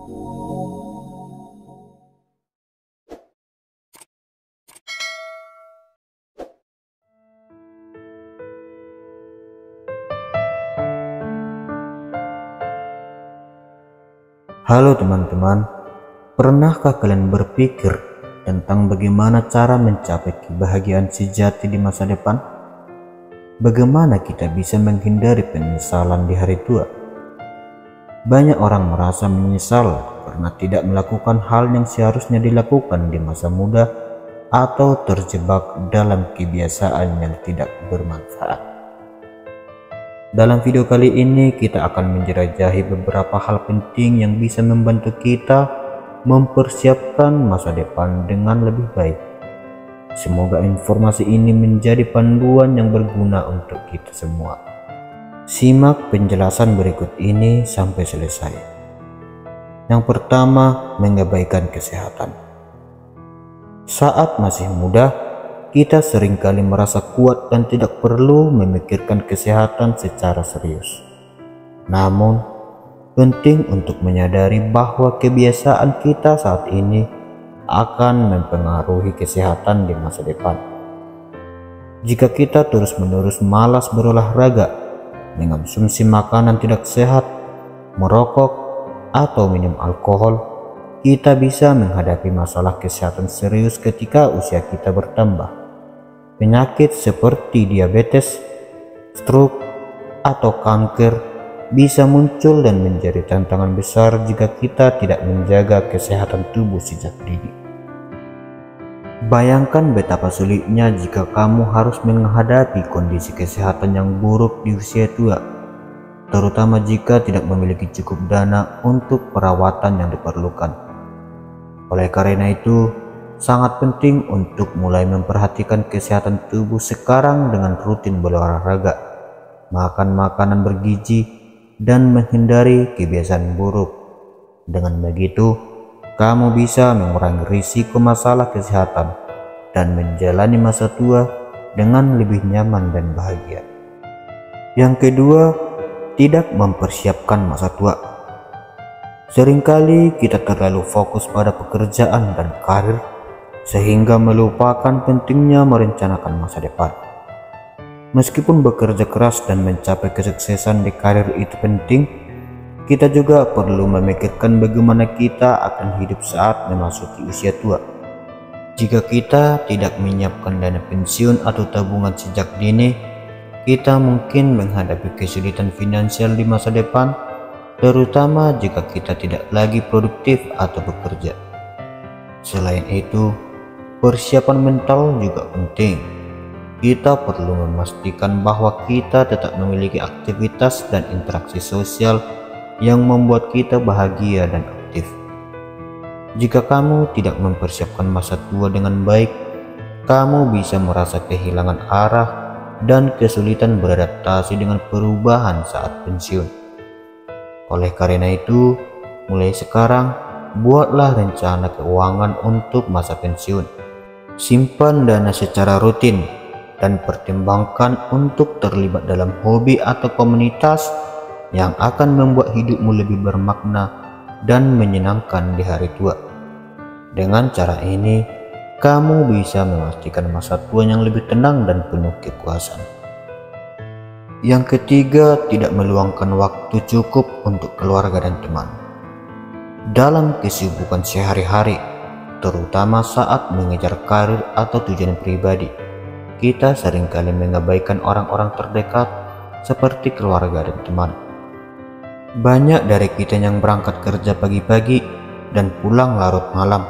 Halo teman-teman, pernahkah kalian berpikir tentang bagaimana cara mencapai kebahagiaan sejati di masa depan? Bagaimana kita bisa menghindari penyesalan di hari tua? Banyak orang merasa menyesal karena tidak melakukan hal yang seharusnya dilakukan di masa muda atau terjebak dalam kebiasaan yang tidak bermanfaat. Dalam video kali ini kita akan menjelajahi beberapa hal penting yang bisa membantu kita mempersiapkan masa depan dengan lebih baik. Semoga informasi ini menjadi panduan yang berguna untuk kita semua. Simak penjelasan berikut ini sampai selesai. Yang pertama, mengabaikan kesehatan. Saat masih muda, kita seringkali merasa kuat dan tidak perlu memikirkan kesehatan secara serius. Namun, penting untuk menyadari bahwa kebiasaan kita saat ini akan mempengaruhi kesehatan di masa depan. Jika kita terus-menerus malas berolahraga, mengonsumsi makanan tidak sehat, merokok, atau minum alkohol, kita bisa menghadapi masalah kesehatan serius ketika usia kita bertambah. Penyakit seperti diabetes, stroke, atau kanker bisa muncul dan menjadi tantangan besar jika kita tidak menjaga kesehatan tubuh sejak dini. Bayangkan betapa sulitnya jika kamu harus menghadapi kondisi kesehatan yang buruk di usia tua, terutama jika tidak memiliki cukup dana untuk perawatan yang diperlukan. Oleh karena itu, sangat penting untuk mulai memperhatikan kesehatan tubuh sekarang dengan rutin berolahraga, makan makanan bergizi, dan menghindari kebiasaan buruk. Dengan begitu, kamu bisa mengurangi risiko masalah kesehatan dan menjalani masa tua dengan lebih nyaman dan bahagia. Yang kedua, tidak mempersiapkan masa tua. Seringkali kita terlalu fokus pada pekerjaan dan karir sehingga melupakan pentingnya merencanakan masa depan. Meskipun bekerja keras dan mencapai kesuksesan di karir itu penting, kita juga perlu memikirkan bagaimana kita akan hidup saat memasuki usia tua. Jika kita tidak menyiapkan dana pensiun atau tabungan sejak dini, kita mungkin menghadapi kesulitan finansial di masa depan, terutama jika kita tidak lagi produktif atau bekerja. Selain itu, persiapan mental juga penting. Kita perlu memastikan bahwa kita tetap memiliki aktivitas dan interaksi sosial yang membuat kita bahagia dan aktif. Jika kamu tidak mempersiapkan masa tua dengan baik, kamu bisa merasa kehilangan arah dan kesulitan beradaptasi dengan perubahan saat pensiun. Oleh karena itu, mulai sekarang, buatlah rencana keuangan untuk masa pensiun. Simpan dana secara rutin dan pertimbangkan untuk terlibat dalam hobi atau komunitas yang akan membuat hidupmu lebih bermakna dan menyenangkan di hari tua. Dengan cara ini, kamu bisa memastikan masa tua yang lebih tenang dan penuh kepuasan. Yang ketiga, tidak meluangkan waktu cukup untuk keluarga dan teman. Dalam kesibukan sehari-hari, terutama saat mengejar karir atau tujuan pribadi, kita seringkali mengabaikan orang-orang terdekat seperti keluarga dan teman. Banyak dari kita yang berangkat kerja pagi-pagi dan pulang larut malam,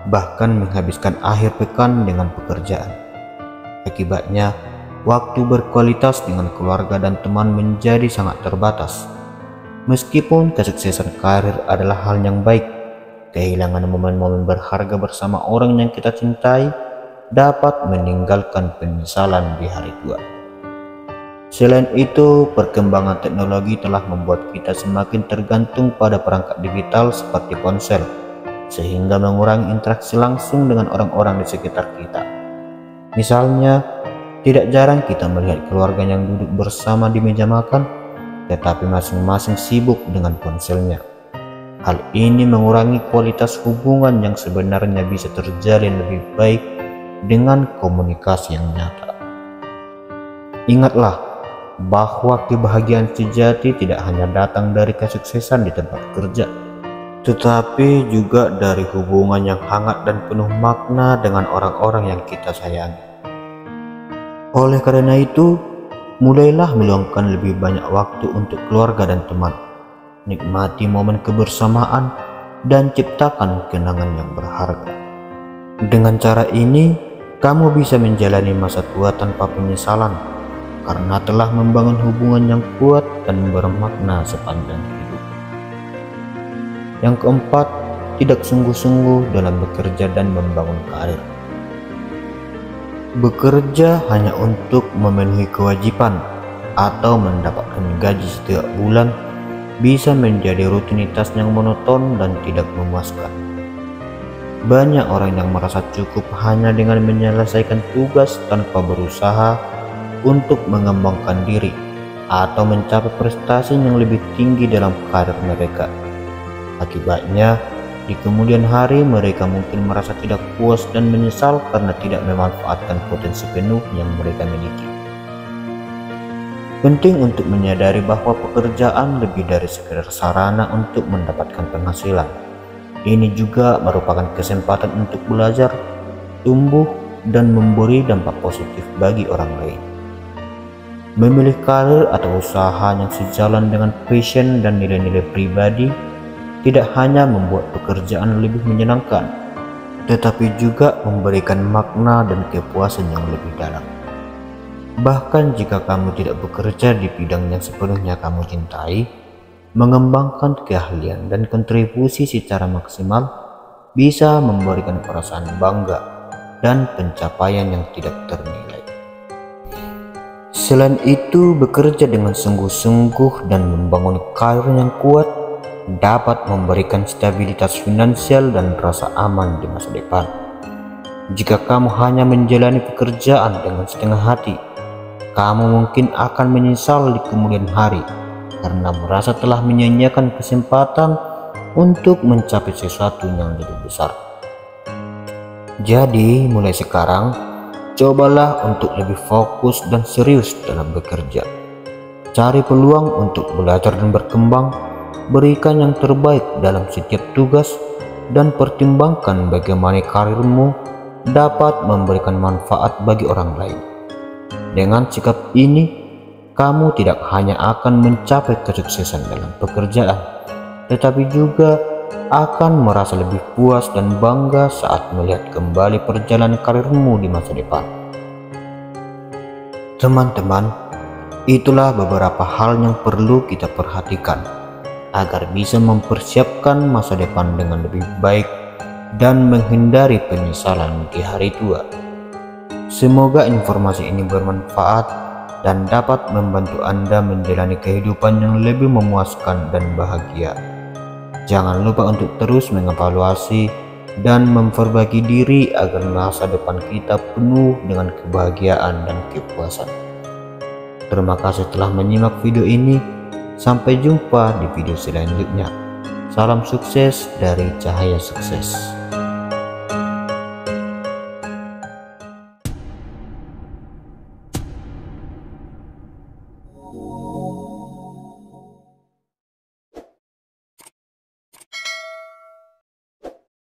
bahkan menghabiskan akhir pekan dengan pekerjaan. Akibatnya, waktu berkualitas dengan keluarga dan teman menjadi sangat terbatas. Meskipun kesuksesan karir adalah hal yang baik, kehilangan momen-momen berharga bersama orang yang kita cintai dapat meninggalkan penyesalan di hari tua. Selain itu, perkembangan teknologi telah membuat kita semakin tergantung pada perangkat digital seperti ponsel, sehingga mengurangi interaksi langsung dengan orang-orang di sekitar kita. Misalnya, tidak jarang kita melihat keluarga yang duduk bersama di meja makan, tetapi masing-masing sibuk dengan ponselnya. Hal ini mengurangi kualitas hubungan yang sebenarnya bisa terjalin lebih baik dengan komunikasi yang nyata. Ingatlah bahwa kebahagiaan sejati tidak hanya datang dari kesuksesan di tempat kerja, tetapi juga dari hubungan yang hangat dan penuh makna dengan orang-orang yang kita sayangi. Oleh karena itu, mulailah meluangkan lebih banyak waktu untuk keluarga dan teman. Nikmati momen kebersamaan dan ciptakan kenangan yang berharga. Dengan cara ini, kamu bisa menjalani masa tua tanpa penyesalan karena telah membangun hubungan yang kuat dan bermakna sepanjang hidup. Yang keempat, tidak sungguh-sungguh dalam bekerja dan membangun karir. Bekerja hanya untuk memenuhi kewajiban atau mendapatkan gaji setiap bulan bisa menjadi rutinitas yang monoton dan tidak memuaskan. Banyak orang yang merasa cukup hanya dengan menyelesaikan tugas tanpa berusaha untuk mengembangkan diri atau mencapai prestasi yang lebih tinggi dalam karir mereka. Akibatnya, di kemudian hari mereka mungkin merasa tidak puas dan menyesal karena tidak memanfaatkan potensi penuh yang mereka miliki. Penting untuk menyadari bahwa pekerjaan lebih dari sekedar sarana untuk mendapatkan penghasilan. Ini juga merupakan kesempatan untuk belajar, tumbuh, dan memberi dampak positif bagi orang lain. Memilih karir atau usaha yang sejalan dengan passion dan nilai-nilai pribadi tidak hanya membuat pekerjaan lebih menyenangkan, tetapi juga memberikan makna dan kepuasan yang lebih dalam. Bahkan jika kamu tidak bekerja di bidang yang sepenuhnya kamu cintai, mengembangkan keahlian dan kontribusi secara maksimal bisa memberikan perasaan bangga dan pencapaian yang tidak ternilai. Selain itu, bekerja dengan sungguh-sungguh dan membangun karir yang kuat dapat memberikan stabilitas finansial dan rasa aman di masa depan. Jika kamu hanya menjalani pekerjaan dengan setengah hati, kamu mungkin akan menyesal di kemudian hari karena merasa telah menyia-nyiakan kesempatan untuk mencapai sesuatu yang lebih besar. Jadi, mulai sekarang, cobalah untuk lebih fokus dan serius dalam bekerja. Cari peluang untuk belajar dan berkembang, berikan yang terbaik dalam setiap tugas, dan pertimbangkan bagaimana karirmu dapat memberikan manfaat bagi orang lain. Dengan sikap ini, kamu tidak hanya akan mencapai kesuksesan dalam pekerjaan, tetapi juga akan merasa lebih puas dan bangga saat melihat kembali perjalanan karirmu di masa depan. Teman-teman, itulah beberapa hal yang perlu kita perhatikan agar bisa mempersiapkan masa depan dengan lebih baik dan menghindari penyesalan di hari tua. Semoga informasi ini bermanfaat dan dapat membantu Anda menjalani kehidupan yang lebih memuaskan dan bahagia. Jangan lupa untuk terus mengevaluasi dan memperbaiki diri agar masa depan kita penuh dengan kebahagiaan dan kepuasan. Terima kasih telah menyimak video ini. Sampai jumpa di video selanjutnya. Salam sukses dari Cahaya Sukses.